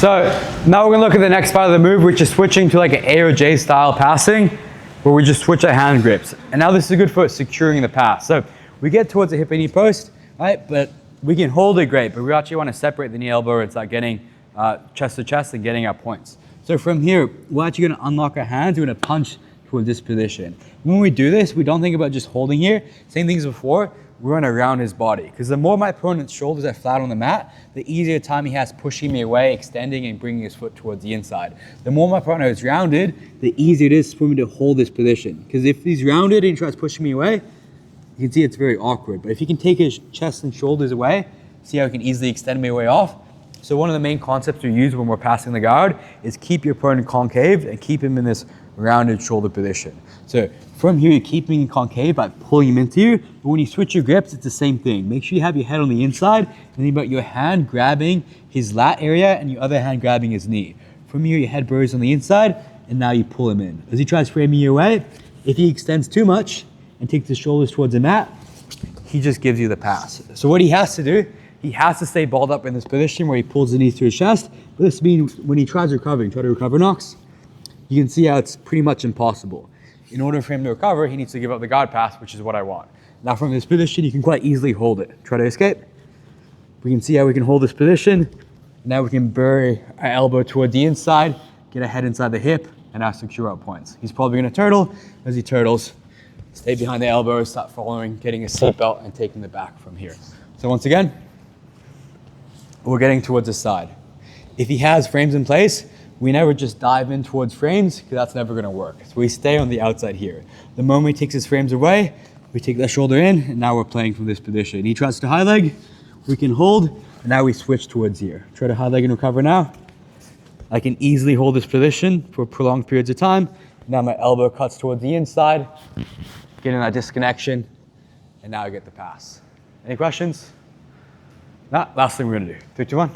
So now we're gonna look at the next part of the move, which is switching to like an A or J style passing, where we just switch our hand grips. And now this is good for securing the pass. So we get towards the hip and knee post, right? But we can hold it great, but we actually want to separate the knee elbow and start getting chest to chest and getting our points. So from here, we're actually gonna unlock our hands, we're gonna punch towards this position. When we do this, we don't think about just holding here. Same things before, we run around his body. Because the more my opponent's shoulders are flat on the mat, the easier time he has pushing me away, extending and bringing his foot towards the inside. The more my partner is rounded, the easier it is for me to hold this position. Because if he's rounded and he tries pushing me away, you can see it's very awkward. But if he can take his chest and shoulders away, see how he can easily extend me away off? So one of the main concepts we use when we're passing the guard is keep your opponent concave and keep him in this rounded shoulder position. So from here, you're keeping him concave by pulling him into you. But when you switch your grips, it's the same thing. Make sure you have your head on the inside and think about your hand grabbing his lat area and your other hand grabbing his knee. From here, your head burrows on the inside and now you pull him in. As he tries framing you away, if he extends too much and takes his shoulders towards the mat, he just gives you the pass. So what he has to do, he has to stay balled up in this position where he pulls the knees to his chest. But this means when he tries recovering, try to recover Knox, you can see how it's pretty much impossible. In order for him to recover, he needs to give up the guard pass, which is what I want. Now from this position, you can quite easily hold it. Try to escape. We can see how we can hold this position. Now we can bury our elbow toward the inside, get our head inside the hip, and now secure our points. He's probably gonna turtle. As he turtles, stay behind the elbow, start following, getting a seatbelt, and taking the back from here. So once again, we're getting towards the side. If he has frames in place, we never just dive in towards frames because that's never gonna work. So we stay on the outside here. The moment he takes his frames away, we take that shoulder in and now we're playing from this position. He tries to high leg, we can hold, and now we switch towards here. Try to high leg and recover now. I can easily hold this position for prolonged periods of time. Now my elbow cuts towards the inside, getting that disconnection, and now I get the pass. Any questions? No, last thing we're gonna do. 3, 2, 1.